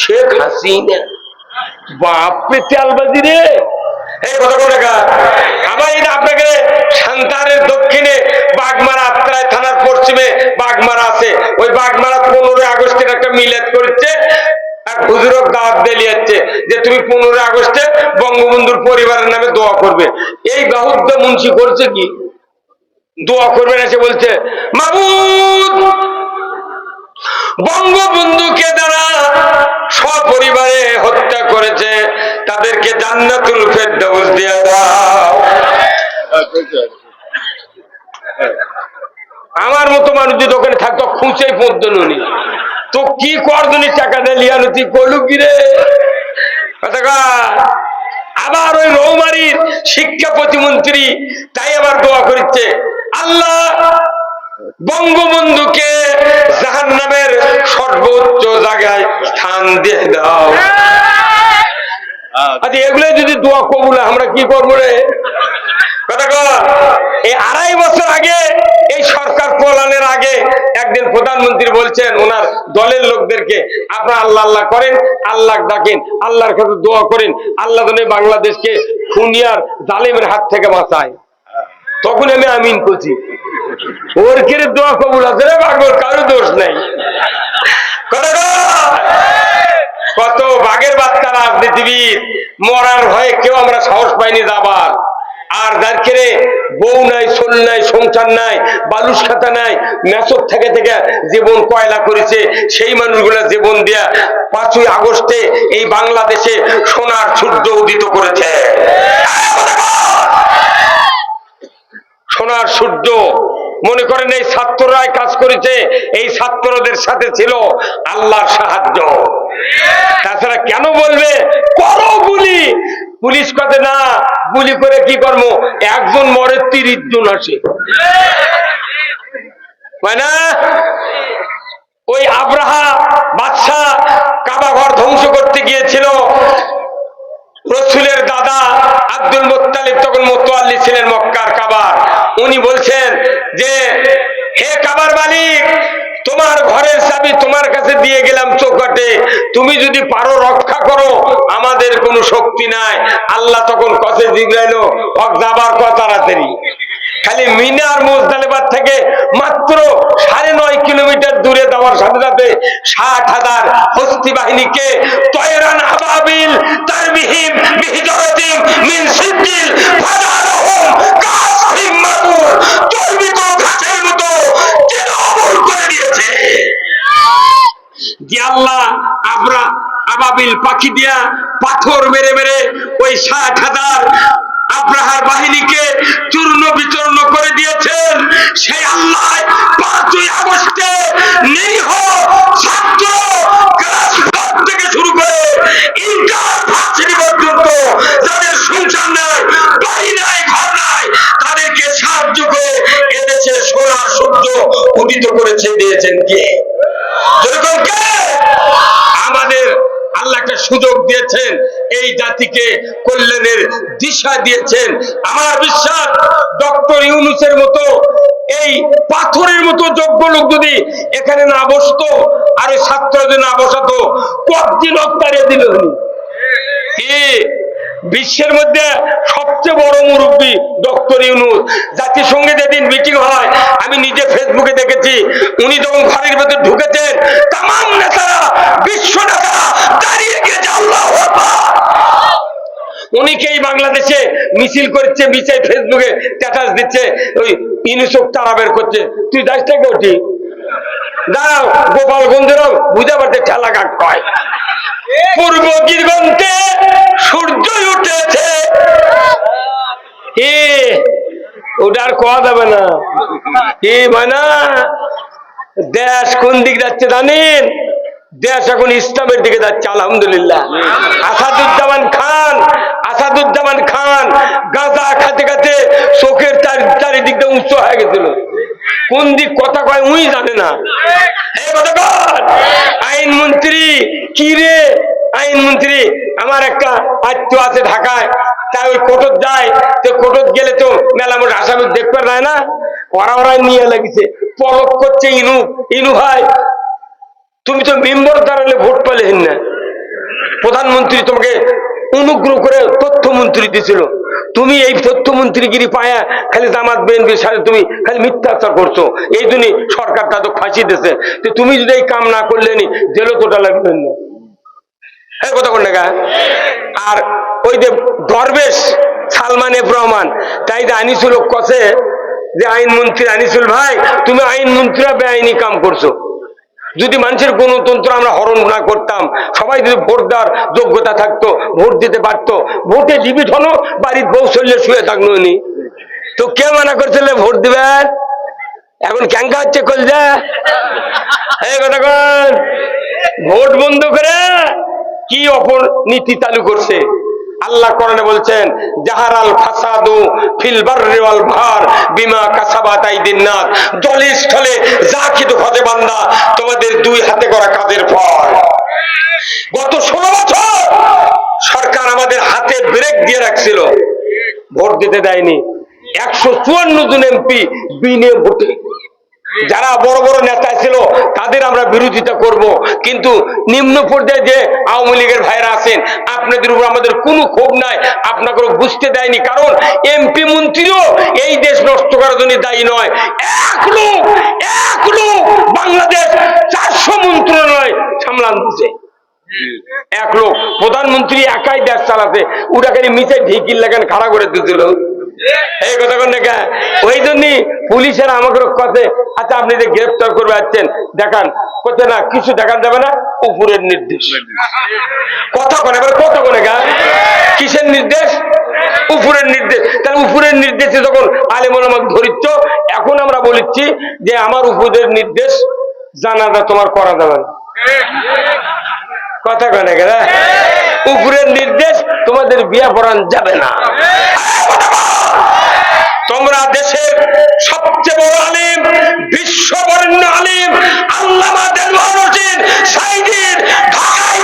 শেখ হাসিনা। বাপরে তেলবাজি রে। এই কথা কোন আমার এটা আপনাকে সান্তাহারের দক্ষিণে বাগমারা আত্রাই থানার পশ্চিমে বাগমারা আছে। ওই বাগমারা 15 আগস্টের একটা মিলাদ করছে, এক হুজুরক দাওয়াত দিয়ে যাচ্ছে যে তুমি 15 আগস্টে বঙ্গবন্ধুর পরিবারের নামে দোয়া করবে। এই বাহুদ্দা মুন্সি করছে কি দোয়া করবে না, সে বলছে মাবুদ বঙ্গবন্ধুকে যারা সপরিবারে হত্যা করেছে তাদেরকে জান্নাতুল ফেরদাউস দিয়ে দাও। আমার মতো মানুষ যদি ওখানে থাকতো খুঁজে পড়তনি তো কি করদনি টাকাটা লিয়ানো তুই করলু কি রে। আবার ওই রৌমারির শিক্ষা প্রতিমন্ত্রী তাই আবার দোয়া করছে, আল্লাহ বঙ্গবন্ধুকে জাহান্নামের সর্বোচ্চ জায়গায় স্থান দিয়ে দাও। আচ্ছা এগুলো যদি দোয়া কবুল আমরা কি করবো রে। এই 2.5 বছর আগে এই সরকার পলানের আগে একদিন প্রধানমন্ত্রী বলছেন ওনার দলের লোকদেরকে, আপনারা আল্লাহ আল্লাহ করেন, আল্লাহ ডাকেন, আল্লাহর কাছে দোয়া করেন, আল্লাহ যেন বাংলাদেশকে খুনিয়ার জালেমের হাত থেকে বাঁচায়। তখন আমি আমিন করছি, ওর কেড়ে দোয়া কবুল আছে রে বাগর, কারো দোষ নাই। কত বাঘের বাচ্চা রাজনীতিবিদ, মরার ভয়ে কেউ আমরা সাহস পাইনি যাবার। আর যার কেড়ে বউ নাই, সোল নাই, সংসার নাই, বালুস খাতা নাই, মেসর থেকে থেকে জীবন কয়লা করেছে, সেই মানুষগুলা জীবন দিয়া 5ই আগস্টে এই বাংলাদেশে সোনার সূর্য উদিত করেছে। সোনার সূর্য মনে করেন এই ছাত্ররাই কাজ করেছে, এই ছাত্রদের সাথে ছিল আল্লাহর সাহায্য। তাছাড়া কেন বলবে করো গুলি, পুলিশ কথা না গুলি করে কি করবো, একজন মরে 30 জন আসে না। ওই আব্রাহা বাদশা কাবা ঘর ধ্বংস করতে গিয়েছিল, রসুলের দাদা আব্দুল মুত্তালিব তখন মুতাওয়াল্লি ছিলেন মক্কার কাবার। উনি বলছেন যে হে কাবার মালিক, তোমার ঘরের চাবি তোমার কাছে দিয়ে গেলাম চৌকাটে, তুমি যদি পারো রক্ষা করো, আমাদের কোনো শক্তি নাই। আল্লাহ তখন কসে জিবরাইল হক যাবার কথা তাড়াতাড়ি। খালি মিনা আর মুজদালিফা থেকে মাত্র 9.5 কিলোমিটার দূরে যাওয়ার সাথে সাথে 60,000 হস্তি বাহিনীকে তয়রান আবাবিল তারবিহিম বিহিজারাতিম মিন সিদ্দিল ফাদারহুম কাসহিম মাকুর, চর্বিত ঘাসের মতো চিরমূল করে দিয়েছে। যে আল্লাহ আবাবিল পাখি দিয়া পাথর মেরে মেরে ওই 60,000 আব্রাহার বাহিনীকে চূর্ণ বিচূর্ণ করে দিয়েছেন, সেই আল্লাহ 5ই আগস্টে নিরীহ ছাত্র ক্লাস 4 থেকে শুরু করে ইন্টার ভার্সিটি পর্যন্ত যাদের সংসার নাই, বাড়ি নাই, ঘর নাই, তাদেরকে সাহায্য করে এদেশে সোনার সূর্য উদিত করেছে দিয়েছেন কে? যেরকম কে? আমাদের আল্লাহ একটা সুযোগ দিয়েছেন, এই জাতিকে কল্যাণের দিশা দিয়েছেন। আমার বিশ্বাস ডক্টর ইউনূসের মতো এই পাথরের মতো যোগ্য লোক যদি এখানে না বসতো, আর ওই ছাত্র যদি না বসাতো, কতদিন তাড়িয়ে দিল। কি বিশ্বের মধ্যে সবচেয়ে বড় মুরব্বী ডক্টর ইউনূস। জাতিসংঘে যেদিন মিটিং হয় আমি নিজে ফেসবুকে দেখেছি, উনি যখন ঘরের ভেতর ঢুকেছেন, তামাম নেতারা, বিশ্ব নেতারা দাঁড়িয়ে গিয়েছে আল্লাহু আকবার। উনিকেই বাংলাদেশে মিছিল করছে, মিছিল ফেসবুকে স্ট্যাটাস দিচ্ছে, ওই ইউনূসক তারা বের করছে। তুই যাস থেকে উঠি দাঁড়াও, গোপালগঞ্জেরও বুঝা পারছে ঠেলা কাক কয়। পূর্ব দিগন্তে সূর্য উঠেছে, ওটা আর কোয়া যাবে না। কি মানে দেশ কোন দিক যাচ্ছে জানেন? দেশ এখন ইসলামের দিকে যাচ্ছে আলহামদুলিল্লাহ। আসাদুজ্জামান খান গাঁজা খাতে খাতে চোখের চারিদিকটা উঁচু হয়ে গেছিল, কোন দিক কথা কয় উই জানে না। আইনমন্ত্রী কি রে, আইনমন্ত্রী আমার একটা আত্মীয় আছে ঢাকায়, তাই ওই কোর্টত যায়, তো কোর্টত গেলে তো মেলামোট আসামি দেখতে পায় না, ওরা নিয়ে লাগিছে পলক করছে। ইনু ভাই তুমি তো মেম্বার দাঁড়ালে ভোট পেলেন না, প্রধানমন্ত্রী তোমাকে অনুগ্রহ করে তথ্যমন্ত্রী দিয়েছিল, তুমি এই তথ্যমন্ত্রীগিরি পায়া খালি জামাত বিএনপির সাথে তুমি খালি মিথ্যাচার করছো, এই জন্য সরকার তাদের ফাঁসি দিয়েছে। তুমি যদি এই কাম না করলে নি জেলও তোটা লাগবেন না, এই কথা কোন টাকা। আর ওই যে দরবেশ সালমান এফ রহমান তাই যে আনিসুল কছে যে আইনমন্ত্রী আনিসুল ভাই তুমি আইনমন্ত্রীরা বেআইনি কাম করছো, যদি মানুষের গণতন্ত্র আমরা হরণ না করতাম, সবাই যদি ভোট দেওয়ার যোগ্যতা থাকতো, ভোট দিতে পারতো, ভোটে জীবিত হলো বাড়ির বউ চললে শুয়ে থাকলো নি, তো কে মানা করছিল ভোট দিবেন? এখন ক্যাঙ্কা হচ্ছে কলজা, এই কথা কন। ভোট বন্ধ করে কি অপনীতি চালু করছে। আল্লাহ কোরআনে বলছেন জাহারাল ফাসাদু ফিল বাররি ওয়াল বাহর বিমা কাসাবাত আইদিন নাস, জলে স্থলে যা কিছু হতে বান্দা তোমাদের দুই হাতে করা কাজের ফল। গত 16 বছর সরকার আমাদের হাতে ব্রেক দিয়ে রাখছিল, ভোট দিতে দেয়নি। 154 জন এমপি বিনে ভোটে, যারা বড় বড় নেতা ছিল তাদের আমরা বিরোধিতা করব, কিন্তু নিম্ন পর্যায়ে যে আওয়ামী লীগের ভাইরা আছেন আপনাদের উপর আমাদের কোনো ক্ষোভ নাই, আপনাকে বুঝতে দেয়নি, কারণ এমপি মন্ত্রীও এই দেশ নষ্ট করার জন্য দায়ী নয়। এক লোক বাংলাদেশ 400 মন্ত্রণালয় সামলান দিচ্ছে, এক লোক প্রধানমন্ত্রী একাই দেশ চালাতে, ওটাকে মিশে ঢিকির লাগান খাড়া করে দিয়েছিল, এই কথা কোন দেখা। ওই জন্য পুলিশের আমাকে কাছে আচ্ছা আপনি যে গ্রেফতার করবে যাচ্ছেন দেখান, করতে না কিছু দেখান যাবে না, উপরের নির্দেশ। কথা কোন এবার কথা কোন কিসের নির্দেশ? উপরের নির্দেশ। তাহলে উপরের নির্দেশে যখন আলেমুল আমাকে ধরিচ্ছ, এখন আমরা বলেছি যে আমার উপরের নির্দেশ জানাজা তোমার করা যাবে না, কথা কেন উপরের নির্দেশ তোমাদের বিয়া পড়ান যাবে না। তোমরা দেশের সবচেয়ে বড় আলিম, বিশ্ববরেণ্য আলিম আল্লামা দেলওয়ার হোসেন সাইদির ঢাকায়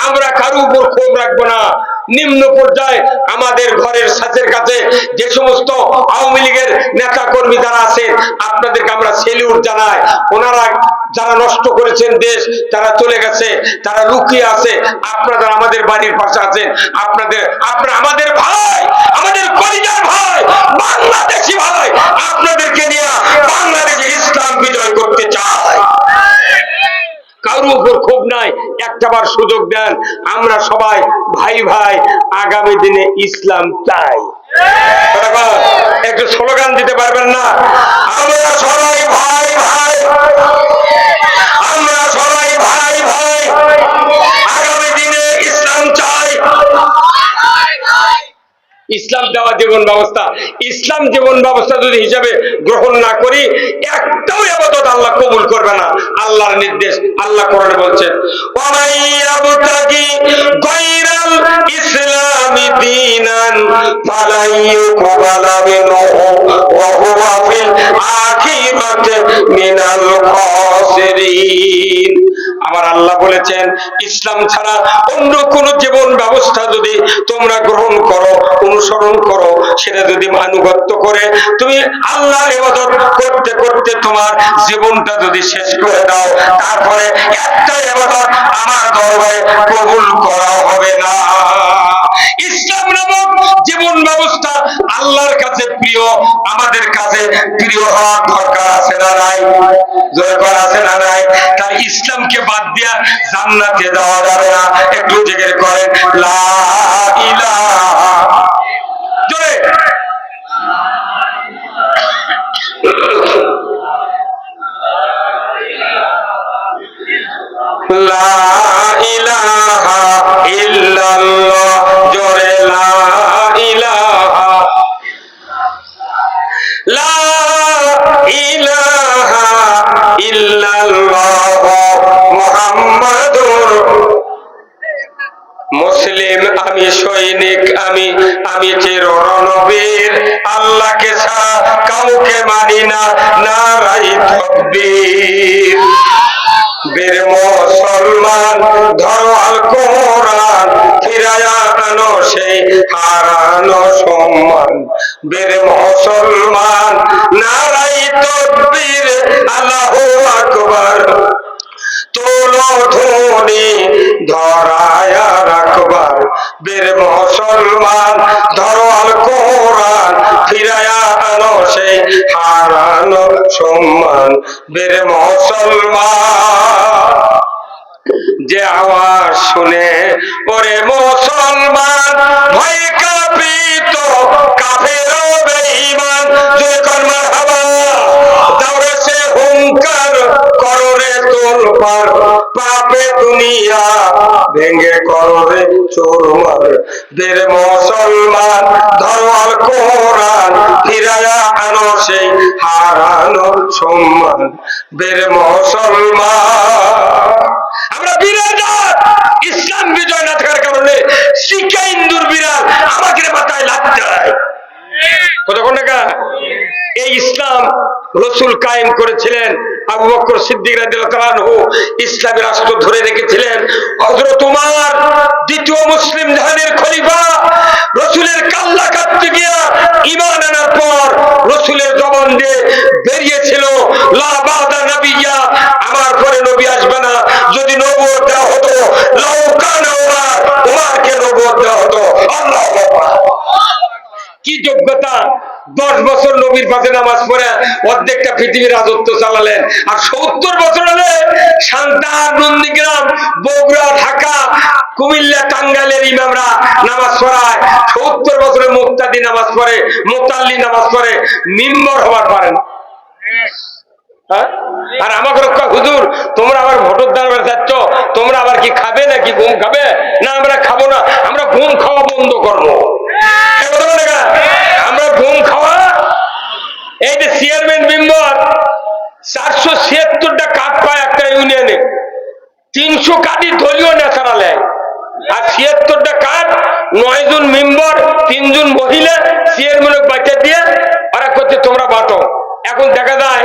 আমরা কারো উপর ক্ষোভ রাখবো না। নিম্ন পর্যায়ে আমাদের ঘরের সাথের কাছে যে সমস্ত আওয়ামী লীগের নেতা কর্মী যারা আছেন আপনাদেরকে আমরা সেলিউট জানাই। ওনারা যারা নষ্ট করেছেন দেশ, তারা চলে গেছে, তারা লুকিয়ে আছে, আপনারা আমাদের বাড়ির পাশে আছেন, আপনারা আমাদের ভাই, আমাদের কলিজার ভাই, বাংলাদেশি ভাই, আপনাদেরকে নিয়ে বাংলাদেশে ইসলাম বিজয় করতে চায়। কারো উপর ক্ষোভ নাই, একটাবার সুযোগ দেন, আমরা সবাই ভাই ভাই, আগামী দিনে ইসলাম চাই। একটু স্লোগান দিতে পারবেন না? আমরা সবাই ভাই ভাই, আমরা সবাই ভাই ভাই, আগামী দিনে ইসলাম চাই। ইসলাম দেওয়া জীবন ব্যবস্থা, ইসলাম জীবন ব্যবস্থা যদি হিসাবে গ্রহণ না করি একটাও ইবাদত আল্লাহ কবুল করবে না। আল্লাহর নির্দেশ, আল্লাহ কোরআনে বলছেন ওয়ামাইয়াবতাগি গায়রাল ইসলামি দীনান ফালাইয়ুকবালা মিনহু ওয়া হুয়া ফিল আখিরাতি মিনাল খাসিরিন। আমার আল্লাহ বলেছেন ইসলাম ছাড়া অন্য কোন জীবন ব্যবস্থা যদি তোমরা গ্রহণ করো, অনুসরণ করো, সেটা যদি আনুগত্য করে তুমি আল্লাহর ইবাদত করতে করতে তোমার জীবনটা যদি শেষ করে দাও, তারপরে একটা ইবাদত আমার দরবারে কবুল করা হবে না। ইসলাম নামক জীবন ব্যবস্থা আল্লাহর কাছে প্রিয়, আমাদের কাছে প্রিয় হওয়ার দরকার আছে না নাই? দরকার আছে না নাই? তাই ইসলামকে বাদ দিয়া জান্নাতে যাওয়া যাবে না। একটু জিকির করেন লা ইলাহা, জোরে লা ইলাহা ইল্লাল্লাহ, জোরে লা ইলাহা, লা ইলাহা ইল্লাল্লাহ মুহাম্মাদুর। মুসলিম আমি, সৈনিক আমি, আমি চির রণবীর, আল্লাহকে ছাড়া কাউকে মানি না, নারাই তাকবীর। বীর মুসলমান ধরো আল কোরআন, ফিরায়া আনো সেই হারানো সম্মান। বীর মুসলমান নারাই তাকবীর, আল্লাহু আকবার, তোলো সম্মান বের মুসলমান, যে আওয়াজ শুনে ওরে মুসলমান ভয় কাঁপিত কাফের ও বেঈমান, জয় কর মারহাবা। দাওরে সে হুঙ্কার কররে তোলপার, পাপে দুনিয়া ভেঙে কররে চুরমার, বের মুসলমান ধরো আল কোরআন, ফিরায়া আনো সেই হারানো সম্মান, বের মুসলমান। আমরা বিরাট ইসলাম বিজয় না থাকার কারণে শিক্ষা ইন্দুর বিরাট আমাকে মাথায় লাগতে হয়। কতক্ষণ টাকা এই ইসলাম রসুল কায়েম করেছিলেন, আবু বকর সিদ্দিক রাদিয়াল্লাহু আনহু ইসলামী রাষ্ট্র ধরে রেখেছিলেন। হযরত ওমর দ্বিতীয় মুসলিম জাহানের খলিফা রসুলের কাল্লা কাটতে গিয়া ঈমান আনার পর রসুলের জবান দিয়ে বেরিয়েছিল লা বাদা নবিয়্যা, আমার পরে নবী আসবে না। যদি নবুয়ত দেওয়া হতো লাউ কানা ওমর, ওমরকে নবুয়ত দেওয়া হতো। আল্লাহু আকবার। কি যোগ্যতা! 10 বছর নবীর পাশে নামাজ পড়ে অর্ধেকটা পৃথিবীর রাজত্ব চালালেন। আর 70 বছর হলে সান্তাহার, নন্দীগ্রাম, বগুড়া, ঢাকা, কুমিল্লা, টাঙ্গাইলের ইমামরা নামাজ পড়ায়। 70 বছরে মুক্তাদি নামাজ পড়ে, মুতাল্লি নামাজ পড়ে, মিম্বর হবার পারেন। আর আমাকে রক্ষা হুজুর, তোমরা আবার ভোটের দাঁড়াবে যাচ্ছ, তোমরা আবার কি খাবে নাকি ঘুম খাবে? না, আমরা খাবো না, আমরা ঘুম খাওয়া বন্ধ করবো। আমরা ঘুম খাওয়া, এই যে চেয়ারম্যান মেম্বার 476টা কার্ড পায় একটা ইউনিয়নে, 300 কার্ডই দলীয় নেতারা নেয়। আর 76টা কার্ড 9 জন মেম্বার, 3 জন মহিলা চেয়ারম্যান বাচ্চা দিয়ে ওরা করছে তোমরা বাটো। এখন দেখা যায়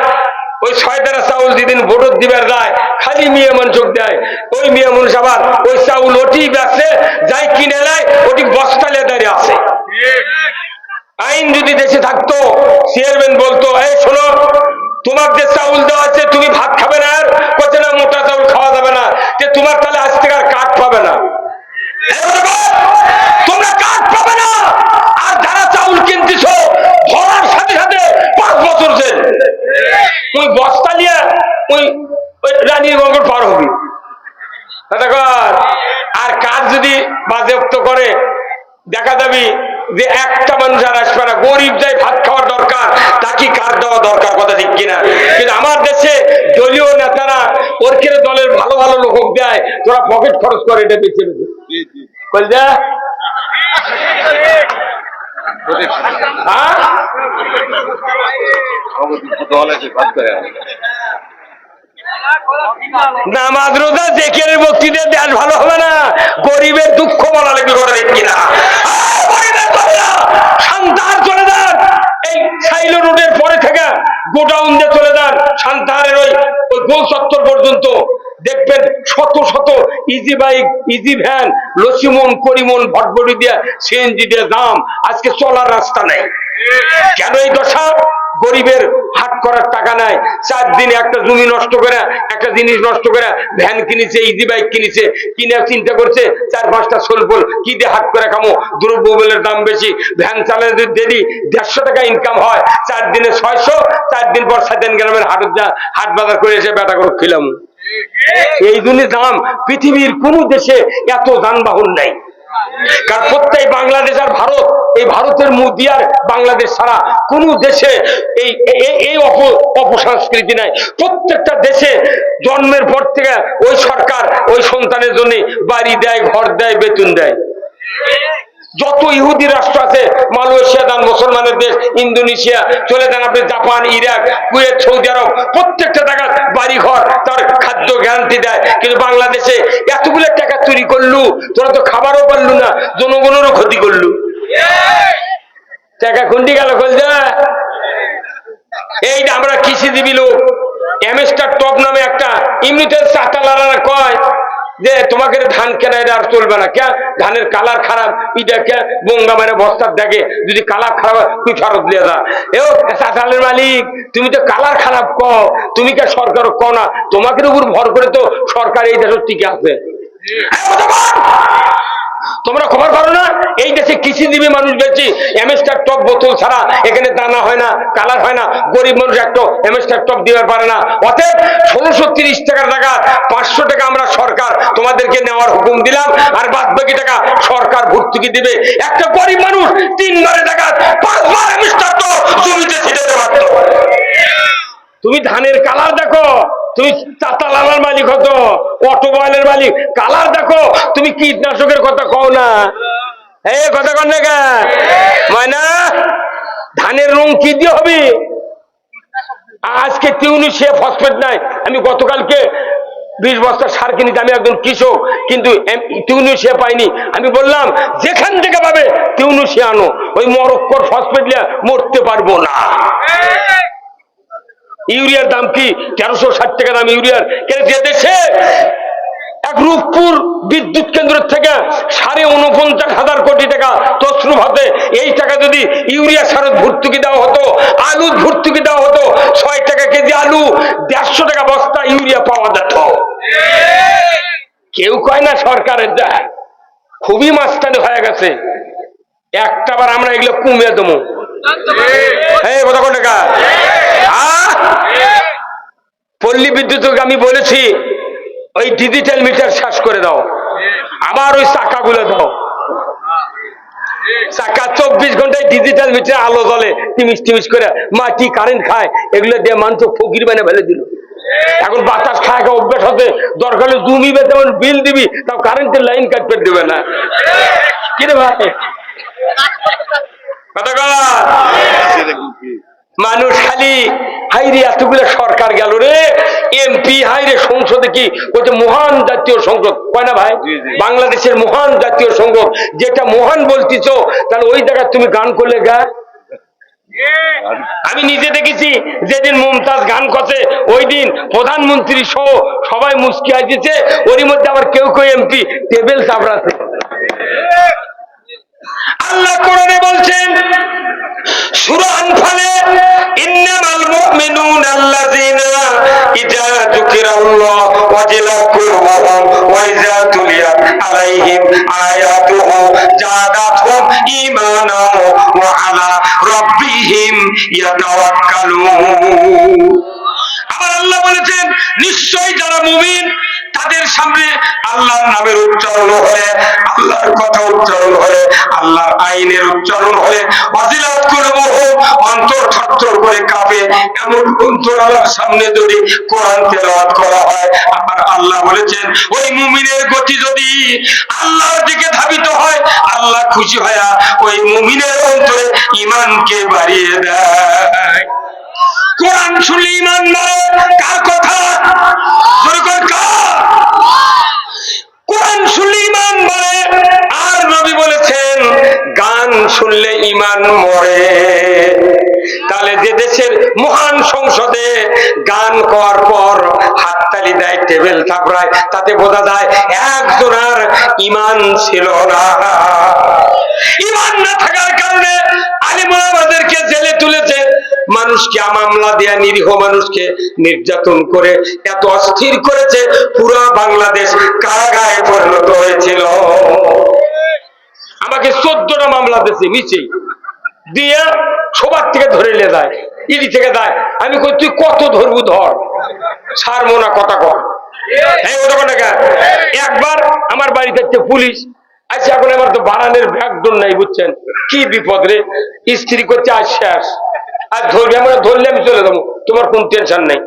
ওই 6 দ্বারা চাউল যেদিন ভোট দিবার যায় খালি মেয়ে মানুষ দেয়, ওই মেয়ে মানুষ আবার ওই চাউল ওটি বেচে, যাই কিনে নেয় ওটি বস্তালে দাঁড়িয়ে আছে। আইন যদি দেশে থাকতো চেয়ারম্যান বলতো, এই শোনো, তোমার যে চাউল দেওয়া আছে তুমি ভাত খাবে না, আর বলছে না মোটা চাউল খাওয়া যাবে না, যে তোমার তাহলে আজ থেকে আর কাঠ পাবে না, তোমরা কাঠ পাবে না। আর যারা চাউল কিনতেছ ধরার সাথে সাথে 5 বছর জেল। ওই বস্তা নিয়ে ওই রানীর গঙ্গর পার হবি। আর কাজ যদি বাজেয়াপ্ত করে দেখা যাবি যে একটা মানুষ আর আসবে না, গরিব যাই ভাত খাওয়ার দরকার তাকে কার দেওয়া দরকার, কথা ঠিক কিনা? কিন্তু আমার দেশে দলীয় নেতারা ওর কেড়ে দলের ভালো ভালো লোক দেয়, তোরা পকেট খরচ করে এটা বেঁচে বেঁচে বলছে। নামাজ রোজা জেকের বক্তৃতা দেশ ভালো হবে না, গরিবের দুঃখ বলা লাগবে, কথা ঠিক কিনা? সান্তাহার চলে যান, এই সাইলো রোডের পরে থেকে গোডাউন দিয়ে চলে যান সান্তাহারের ওই গোল চত্বর পর্যন্ত, দেখবেন শত শত ইজি বাইক, ইজি ভ্যান, লসিমন, করিমন, ভটভটি দিয়ে, সিএনজি দিয়ে দাম। আজকে চলার রাস্তা নেই। কেন এই দশা? গরিবের হাট করার টাকা নাই, 4 দিনে একটা জমি নষ্ট করে, একটা জিনিস নষ্ট করে ভ্যান কিনেছে, ইজি বাইক কিনেছে, কিনে চিন্তা করছে 4-5টা সোলফোল কি দিয়ে হাট করে খামো, দ্রব্যমূল্যের দাম বেশি, ভ্যান চালালে যদি ডেলি 150 টাকা ইনকাম হয়, 4 দিনে 600, 4 দিন পর 7 গ্রামের হাট বাজার করে এসে বেটা করে খেলাম। এই জন্য দাম। পৃথিবীর কোন দেশে এত যানবাহন নাই, কারণ প্রত্যেক বাংলাদেশ আর ভারত, এই ভারতের মোদি আর বাংলাদেশ ছাড়া কোন দেশে এই অপসংস্কৃতি নাই। প্রত্যেকটা দেশে জন্মের পর থেকে ওই সরকার ওই সন্তানের জন্য বাড়ি দেয়, ঘর দেয়, বেতন দেয়। যত ইহুদি রাষ্ট্র আছে, মালয়েশিয়া দেন, মুসলমানের দেশ, ইন্দোনেশিয়া চলে যান আপনি, জাপান, ইরাক, কুয়েত, সৌদি আরব, প্রত্যেকটা টাকা বাড়ি ঘর, তার খাদ্য গ্যারান্টি দেয়। কিন্তু বাংলাদেশে এতগুলো টাকা চুরি করলু, তোরা তো খাবারও পারলু না, জনগণেরও ক্ষতি করলু। টাকা খুন্ডি গেল খোলজা। এইটা আমরা কৃষিজীবী লোক, এমএস্টার টপ নামে একটা এমনিতে চাতালারা কয় যে তোমাকে ধান কেনা এটা আর চলবে না, কে ধানের কালার খারাপ, এটা কে বঙ্গা মেরে বস্তার দেখে, যদি কালার খারাপ তুই ফেরত দিয়ে যা। এও চাতালের মালিক, তুমি তো কালার খারাপ কও, তুমি কে সরকার কও না, তোমাকে উপর ভর করে তো সরকার এই দেশের টিকে আছে। তোমরা খবর পারো না এই দেশে কৃষিজীবী মানুষ বেশি, এমএসটার টপ বোতল ছাড়া এখানে দানা হয় না, কালার হয় না। গরিব মানুষ একটা এমএসটার টপ দিতে পারে না। অতএব 1630 টাকার টাকা 500 টাকা আমরা সরকার তোমাদেরকে নেওয়ার হুকুম দিলাম, আর বাদ বাকি টাকা সরকার ভর্তুকি দিবে। একটা গরিব মানুষ 3 বারে টাকা 5 বার এমএসটার টপ জমিতে ছিটাতে পারত। তুমি ধানের কালার দেখো, তুমি চাতালার মালিক হতো, অটোমোবাইলের মালিক, কালার দেখো। তুমি কীটনাশকের কথা কও না, এই কথা কন না কেন ময়না? ধানের রং কি দিয়ে হবে? আজকে টিউনিশিয়া ফসফেট নাই। আমি গতকালকে 20 বস্তা সার কিনেছি, আমি একজন কৃষক, কিন্তু টিউনিশিয়া পাইনি। আমি বললাম যেখান থেকে পাবে টিউনিশিয়া আনো, ওই মরক্কোর ফসফেট নিয়ে মরতে পারবো না। ইউরিয়ার দাম কি 1360 টাকা দাম ইউরিয়ার। যে দেশে এক রূপপুর বিদ্যুৎ কেন্দ্র থেকে 49,500 কোটি টাকা তছরুপ হতে, এই টাকা যদি ইউরিয়া সারত ভর্তুকি দেওয়া হতো, আলু ভর্তুকি দেওয়া হতো, 6 টাকা কেজি আলু, 150 টাকা বস্তা ইউরিয়া পাওয়া যেত। কেউ কয় না সরকারের যা খুবই মাস্তানি হয়ে গেছে, একটাবার আমরা এগুলো কমিয়ে দেবো। কত টাকা পল্লী বিদ্যুৎ আমি বলেছি ওই ডিজিটাল মিটার শেষ করে দাও, আবার ওই চাকাগুলো দাও। চাকা 24 ঘন্টায় ডিজিটাল মিটার আলো জ্বলে, টিমিস টিমিস করে, মাটি কারেন্ট খায়, এগুলো দিয়ে মানুষ ফকির বানা ফেলে দিল। এখন বাতাস খায় অভ্যাস হতে, দরকার হলে জমিবে তেমন বিল দিবি, তাও কারেন্টের লাইন কাটতে দেবে না। কিরে ভাই মানুষ খালি হাইরে এতগুলো সরকার গেল রে, এমপি হাইরে সংসদে কি বলছে মহান জাতীয় সংসদ, কয় না ভাই? বাংলাদেশের মহান জাতীয় সংসদ, যেটা মহান বলতেছ, তাহলে ওই জায়গায় তুমি গান করলে গা। আমি নিজে দেখেছি যেদিন মুমতাজ গান করছে ওই দিন প্রধানমন্ত্রী সহ সবাই মুস্কি আসছে, ওরই মধ্যে আবার কেউ কেউ এমপি টেবিল চাপড়াছে। আল্লাহ কোরআনে বলছেন সূরা আনফালে, ইন্নামাল মুমিনুনা আল্লাযীনা ইযা যুকিরাল্লাহু ওয়াজিলাত কুলুবুহুম ওয়া ইযা তুলিয়াত আলাইহিম আয়াতুহু যাদাতহুম ঈমানান ওয়া আলা রাব্বিহিম ইয়াতাওয়াক্কালুন। আবার আল্লাহ বলেছেন নিশ্চয়ই যারা মুমিন তাদের সামনে আল্লাহর নামের উচ্চারণ হলে, আল্লাহর কথা উচ্চারণ হলে, আল্লাহর আইনের উচ্চারণ হলে ওয়াজিলাত কুলুবুহুম, অন্তর থরথর করে কাঁপে। এমন অন্তর আল্লাহর সামনে যদি কোরআন তেলাওয়াত করা হয়, আমার আল্লাহ বলেছেন ওই মুমিনের গতি যদি আল্লাহর দিকে ধাবিত হয়, আল্লাহ খুশি হয় ওই মুমিনের অন্তরে ঈমানকে বাড়িয়ে দেয়। কোরআন শুনলে ঈমান বাড়ে, কার কথা? কোরআন শুনলে ঈমান বাড়ে। আর নবী বলেছেন গান শুনলে ঈমান মরে। তাহলে যে দেশের মহান সংসদে গান করার পর হাততালি দেয়, টেবিল থাপড়ায়, তাতে বোঝা যায় একজনের ঈমান ছিল না। ঈমান না থাকার কারণে আলেম ওলামাদেরকে জেলে তুলেছে, মানুষকে মামলা দেয়া, নিরীহ মানুষকে নির্যাতন করে এত অস্থির করেছে, পুরো বাংলাদেশ কারাগারে পরিণত হয়েছিল। আমাকে 14টা মামলা দিয়েছে মিছে দিয়ে, সবার থেকে ধরে নিয়ে যায়, ইডি থেকে যায়। আমি কই তুই কত ধরবু ধর, ছাড়বো না, কথা কর। একবার আমার বাড়িতে একটা পুলিশ আচ্ছা, এখন আমার তো বানানের ব্যাগডোর নাই, বুঝছেন কি বিপদ রে, স্ত্রী করছে আজ শেষ, আর ধরবে, আমরা ধরলে আমি চলে যাবো, তোমার কোন টেনশন নেই।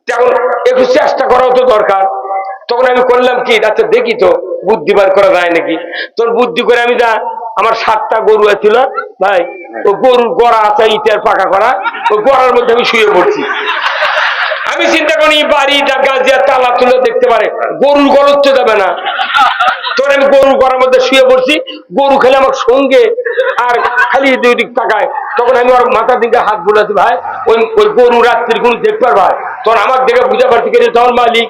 তখন একটু চেষ্টা করাও তো দরকার। তখন আমি করলাম কি, আচ্ছা দেখি তো বুদ্ধি বার করা যায় নাকি। তোর বুদ্ধি করে আমি যা, আমার 7টা গরু ছিল ভাই, ও গরুর গড়া আছে ইটের পাকা করা, ওই গড়ার মধ্যে আমি শুয়ে পড়ছি। আমি চিন্তা করি বাড়িটা গাছ তালা তুলে দেখতে পারে, গরুর গলত তো যাবে না। তখন আমি গরু গড়ার মধ্যে শুয়ে পড়ছি, গরু খেলে আমার সঙ্গে আর খালি 2 দিক তাকায়। তখন আমি ওর মাথার দিকে হাত বুলাচ্ছি, ভাই ওই গরু রাত্রির কোন দেখবার ভাই। তখন আমার দেখে বুঝা পারছি কে তখন মালিক,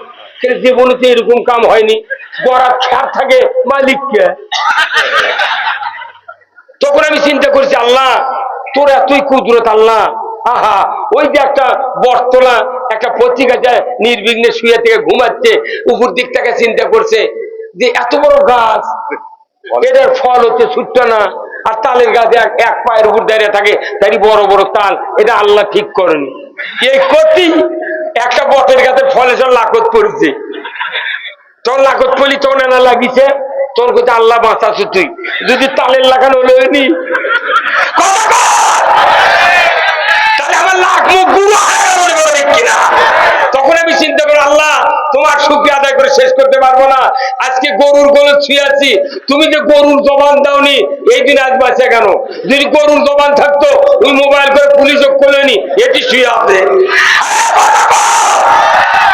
জীবনে তো এরকম কাম হয়নি, গড়া খ্যার থাকে মালিককে। তখন আমি চিন্তা করছি আল্লাহ তোর এতই কুদরত আল্লাহ। আহা, ওই যে একটা বটতলা একটা পত্রিকা যায়, নির্বিঘ্নে শুয়ে থেকে ঘুমাচ্ছে, উপর দিক থেকে চিন্তা করছে যে এত বড় গাছ এটার ফল হচ্ছে ছোট্ট না, আর তালের গাছে এক পায়ের উপর দাঁড়িয়ে থাকে, তাই বড় বড় তাল, এটা আল্লাহ ঠিক করেনি। এই ক্ষতি একটা বটের গাছের ফলে সব লাকত পড়েছে, তখন লাকত পড়লি তখন এনা লাগিছে, তোর কোথায় আল্লাহ বাঁচাছো তুই, যদি তালের লাগানো হলো নি তাহলে আমার লাখ মুখ গুলো কিনা। তখন আমি চিন্তা করি আল্লাহ তোমার শুকরিয়া আদায় করে শেষ করতে পারবো না। আজকে গরুর গোলে ছুঁয়ে আছি, তুমি যে গরুর জবান দাওনি, এই দিন আজ বাঁচে কেন? যদি গরুর জবান থাকতো ওই মোবাইল করে পুলিশ করলেনি, এটি শুয়ে আছে।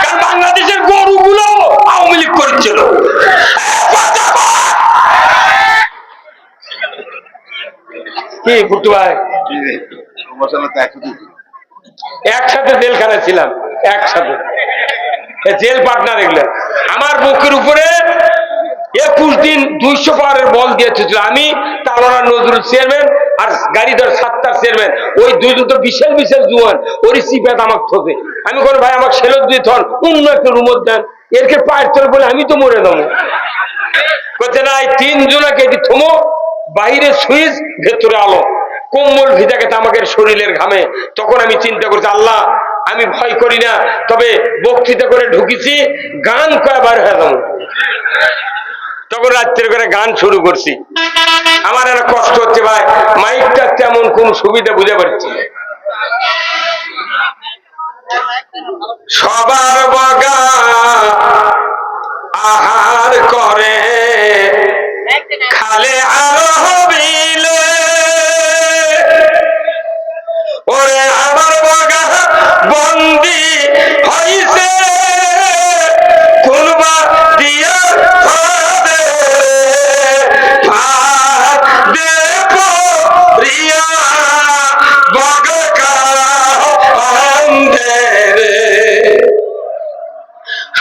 কারণ বাংলাদেশের গরুগুলো আওয়ামী লীগ করেছিল। কি ফুটু ভাই, একসাথে জেলখানায় ছিলাম, একসাথে জেল পার্টনার। এগুলো আমার বুকের উপরে 21 দিন 200 পাওয়ারের বল দিয়েছিল। আমি তালোরা নজরুল চেয়ারম্যান আর গাড়িদার 7টার চেয়ারম্যান, ওই দুজন তো বিশাল বিশাল জুয়ান, ওরই সিপাত আমাকে থোকে। আমি কোনো ভাই আমাকে সেলত দিয়ে থন, অন্য একটা রুমত দেন, এরকে পায়ের তলে বলে আমি তো মরে দেবো। করছে না, এই 3 জনাকে এটি থমো, বাইরে সুইচ ভেতরে আলো, কম্বল ভিজা গেছে আমাকে শরীরের ঘামে। তখন আমি চিন্তা করছি আল্লাহ আমি ভয় করি না, তবে বক্তৃতা করে ঢুকেছি, গান কয়বার হয়ে যাবো। তখন রাত্রে করে গান শুরু করছি। আমার একটা কষ্ট হচ্ছে ভাই, মাইকটা তেমন কোন সুবিধা বুঝে পারছি। সবার বগা আহার করে খালে আরো হবিলে, ওরে আমার বগা বন্দি হইছে কোনবা দিয়া হবে ভাত দে পরিয়া বগা অন্ধেরে।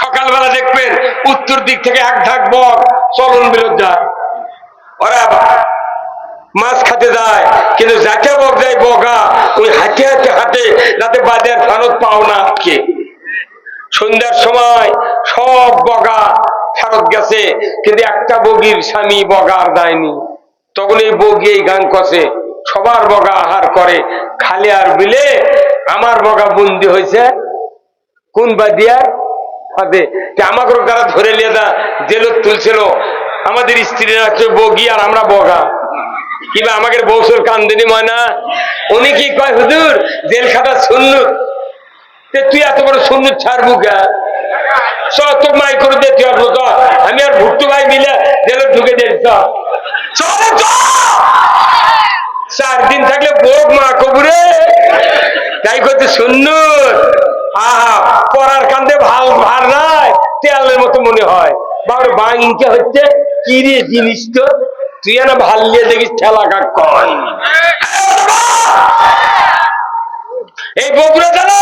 সকালবেলা দেখবেন উত্তর দিক থেকে এক ঢাক বক চলন বিরোধ যায়, ওরা মাছ খাতে যায়, কিন্তু যাকে বক যায় বগা ওই হাঁটে হাঁটে হাঁটে, যাতে বাজার ফেরত পাও না কে। সন্ধ্যার সময় সব বগা ফেরত গেছে, কিন্তু একটা বগির স্বামী বগা আর দেয়নি। তখন এই বগি এই গান কষে, সবার বগা আহার করে খালে আর বিলে, আমার বগা বন্দি হয়েছে কোন বাদিয়ার হাতে। আমাকে যারা ধরে নিয়ে যা জেলত তুলছিল, আমাদের স্ত্রীরা হচ্ছে বগি আর আমরা বগা। কিংবা আমাদের বৌসুর কান্দিনী ময়না, উনি কি কয় হুজুর জেল খাটা সুন্নত, তুই এত বড় সুন্নত ছাড়বু কে, তো মাই করে দে, তুই আসবো, আমি আর ভুট্টু ভাই মিলে জেলে ঢুকে দিয়েছি। 4 দিন থাকলে বোক মা কবুরে, তাই করতে সুন্নত। আহা পড়ার কান্দে ভাল ভার নাই, তেলের মতো মনে হয়। বাবার বাংটা হচ্ছে কি রে জিনিস, তো তুই না ভাল নিয়ে দেখিস ঠেলা কাক কয়। এই বগুড়া জানা,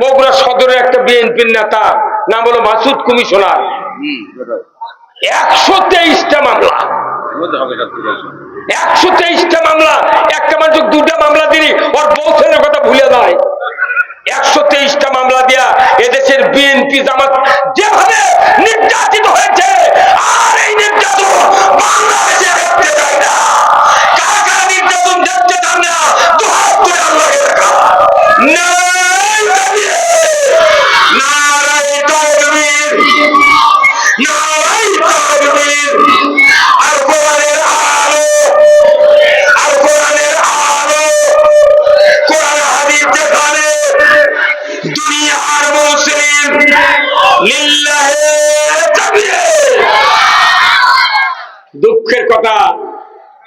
বগুড়া সদরের একটা বিএনপির নেতা, নাম হলো মাসুদ কমিশনার, 123টা মামলা, 123টা মামলা, একটা মানুষ 2টা মামলা দিলি ওর বউ ছেলের কথা ভুলে যায়। 123টা মামলা দিয়া এদেশের বিএনপি জামাত যেভাবে নির্যাতিত হয়েছে, আর এই নির্যাতন বাংলাদেশে দেখতে চাই না। কারা কারা নির্যাতন দেখতে চান না, দুহাত তুলে আল্লাহকে দেখা। নারায়ে তাকবীর, নারায়ে তাকবীর। আর কোরআনের আলো, আর কোরআনের আলো, কোরআন হাদিস যেখানে দুনিয়ার মুসলিম লিল্লাহে তাকবীর। দুঃখের কথা,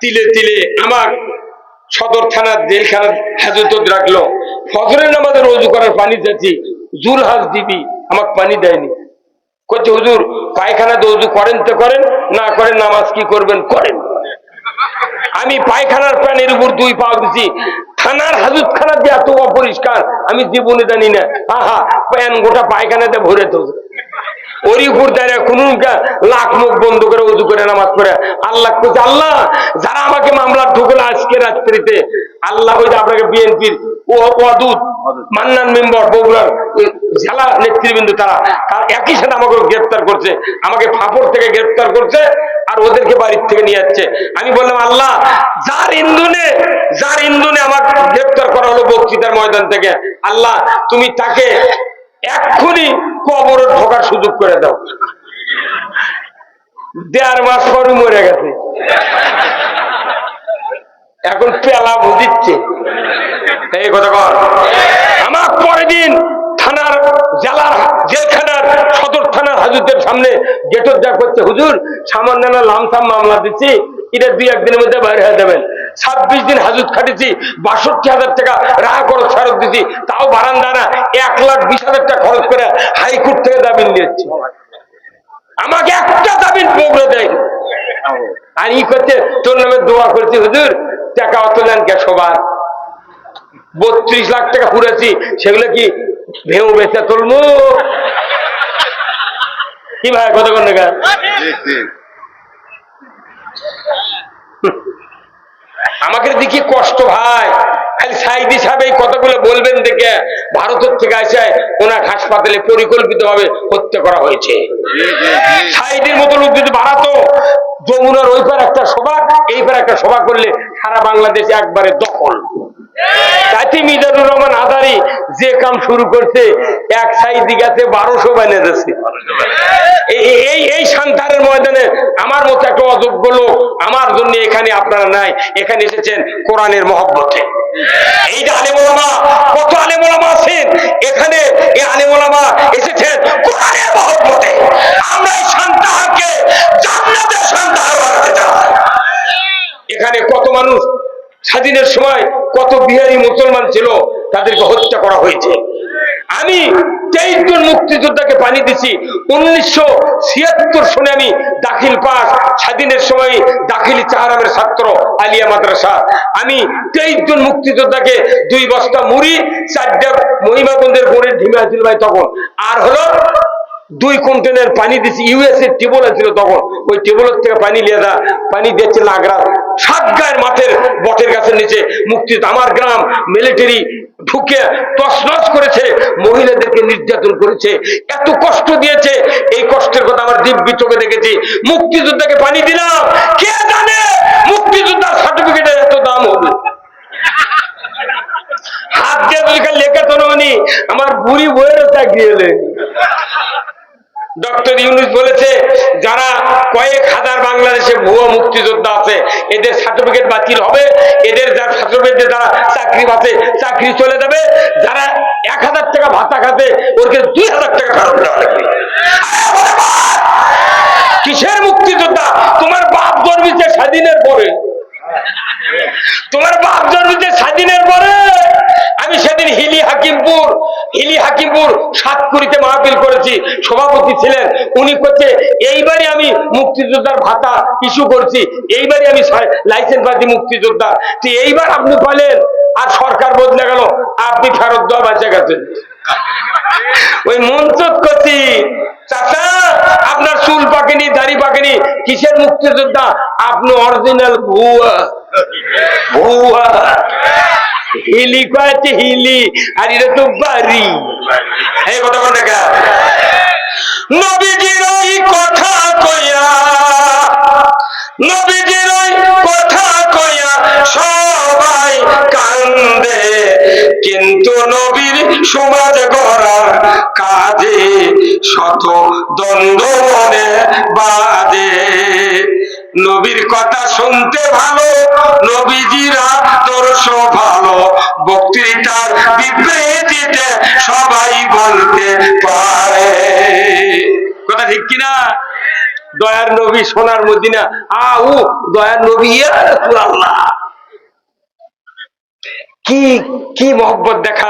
তিলে তিলে আমার সদর থানার জেলখানার হেফাজত রাখলো। ফজরের নামাজে রোজু করার পানি চাচ্ছি, জুরহাজ দিবি, আমাকে পানি দেয়নি। করছে হুজুর পায়খানা রোজু করেন তো করেন, না করেন নামাজ কি করবেন করেন। আমি পায়খানার প্যানের উপর 2 পা দিচ্ছি, থানার হাজতখানা যে এত অপরিষ্কার আমি জীবনে জানি না। আহা প্যান গোটা পায়খানাতে ভরে তো, ওরই উপর দাঁড়িয়ে কোন লাখ মুখ বন্ধ করে উজু করে নামাজ পড়ে আল্লাহ করছে, আল্লাহ যারা আমাকে মামলা ঢুকলো আজকে রাত্রিতে, আল্লাহ হয়তো আপনাকে বিএনপির ওয়াদুদ মান্নান মেম্বার বগুড়ার জেলা নেতৃবৃন্দ, তারা একই সাথে আমাকে গ্রেপ্তার করছে, আমাকে ফাপড় থেকে গ্রেপ্তার করছে। আর ওদেরকে বাড়ির থেকে নিয়ে যাচ্ছে। আমি বললাম, আল্লাহ, যার ইন্ধনে আমার গ্রেফতার করা হলো বক্তৃতার ময়দান থেকে, আল্লাহ তুমি তাকে এক্ষুনি কবরে ঢোকার সুযোগ করে দাও। 1.5 মাস পরে মরে গেছে, এখন পেলা বুঝিচ্ছে। এই কথা কর। আমার পরের দিন থানার জেলখানার সদর থানার হাজুদের সামনে গেটর যা করছে, হুজুর সামান্য লামসাম মামলা দিচ্ছি, এটা 2-1 দিনের মধ্যে বাইরে হয়ে যাবেন। 26 দিন হাজুত খাটেছি, 62,000 টাকা রাহ খরচ ফেরত দিচ্ছি, তাও বারান্দা না, 1,20,000 টাকা খরচ করে হাইকোর্ট থেকে জামিন নিয়েছি। আমাকে একটা জামিন পৌঁছে দেয়। আর ই করছে, তোর নামে দোয়া করছি, হুজুর টাকা অত নেন কে? সবার 32 লাখ টাকা পুরেছি, সেগুলো কি ভেউ বেচা তুলবো? কি ভাই কত কোন টাকা? আমাকে দেখি কষ্ট ভাই। খালি সাইদি সাহেব এই কথাগুলো বলবেন দেখে ভারতের থেকে আসে ওনার হাসপাতালে পরিকল্পিত ভাবে হত্যা করা হয়েছে। সাইদির মতো লোক যদি বাড়াতো, যমুনার ওই পার একটা সভা, এই পার একটা সভা করলে সারা বাংলাদেশে একবারে দখল। তাতে মিজানুর রহমান আদারি যে কাম শুরু করছে, এক সাইদি গেছে 1200 বানিয়ে দিচ্ছে। এই সান্তারের ময়দানে আমার মতো একটা অযোগ্য লোক আমার জন্য এখানে আপনারা নাই, এখানে এসেছেন কোরআনের মহব্বতে। এই যে আলেম ওলামা, কত আলেম ওলামা আছেন এখানে, এই আলেম ওলামা এসেছেন কোরআনের মহব্বতে। আমরা এই সান্তাহারকে জান্নাতের সান্তাহার বানাতে চাই। এখানে কত মানুষ স্বাধীনের সময় কত বিহারি মুসলমান ছিল, তাদেরকে হত্যা করা হয়েছে। আমি 23 জন মুক্তিযোদ্ধাকে পানি দিছি। 1976 সনে আমি দাখিল পাস, স্বাধীনের সময় দাখিল চাহারামের ছাত্র আলিয়া মাদ্রাসা। আমি 23 জন মুক্তিযোদ্ধাকে 2 বস্তা মুড়ি, 4টা মহিমাগঞ্জের গোড়ের ঢিমে আছিল ভাই তখন, আর হলো 2 কন্টেনার পানি দিছি। ইউএসএ টেবল ছিল তখন, ওই টেবলের থেকে পানি লিয়ে পানি দিচ্ছে লাগরা 7 গায়ের মাঠের বটের গাছের নিচে। মুক্তি আমার গ্রাম মিলিটারি ঢুকে তছনছ করেছে, মহিলাদেরকে নির্যাতন করেছে, এত কষ্ট দিয়েছে। এই কষ্টের কথা আমার দিব্যি চোখে দেখেছি। মুক্তিযোদ্ধাকে পানি দিলাম, কে জানে মুক্তিযোদ্ধার সার্টিফিকেটের এত দাম হবে। হাত দিয়ে লেখা তো নি, আমার বুড়ি বইয়েরও চাকরি হলে। ডক্টর ইউনূস বলেছে, যারা কয়েক হাজার বাংলাদেশে ভুয়া মুক্তিযোদ্ধা আছে, এদের সার্টিফিকেট বাতিল হবে, এদের যার সার্টিফিকেটে যারা চাকরি পাচ্ছে চাকরি চলে যাবে, যারা 1000 টাকা ভাতা খাতে ওকে 2000 টাকা ফেরত দেওয়া লাগবে। কিসের মুক্তিযোদ্ধা? তোমার বাপ জন্মেছে স্বাধীনের পরে, তোমার বাপ জন্মেছে স্বাধীনের পরে। আমি সেদিন হিলি হাকিমপুর সাতকুড়িতে মাহফিল করেছি, সভাপতি ছিলেন উনি। করছে এইবারে আমি মুক্তিযোদ্ধার ভাতা ইস্যু করছি, এইবারে আমি লাইসেন্স পাচ্ছি মুক্তিযোদ্ধা। তো এইবার আপনি বলেন, আর সরকার বদলে গেল, আপনি ফেরত দেওয়া বেঁচে গেছেন। ওই মঞ্চ করছি, চাচা আপনার চুল পাকেনি, দাড়ি পাকেনি, কিসের মুক্তিযোদ্ধা? আপনি অরিজিনাল ভুয়া। হিলি কয়েছে হিলি, আর এটা তো বাড়ি। এই কথা কোন দেখা? নবীজির ওই কথা কইয়া, নবীজির ওই কথা কইয়া সবাই কান্দে, কিন্তু নবীর সমাজ গড়ার কাজে শত দ্বন্দ্ব মনে বাজে। নবীর কথা শুনতে ভালো, নবীজির আদর্শ ভালো, বক্তৃতার বিবৃতিতে সবাই বলতে পারে। কথা ঠিক কিনা? দয়ার নবী সোনার মদিনা, আউ দয়ার নবী ইয়া রাসূলুল্লাহ। কি মহব্বত দেখা।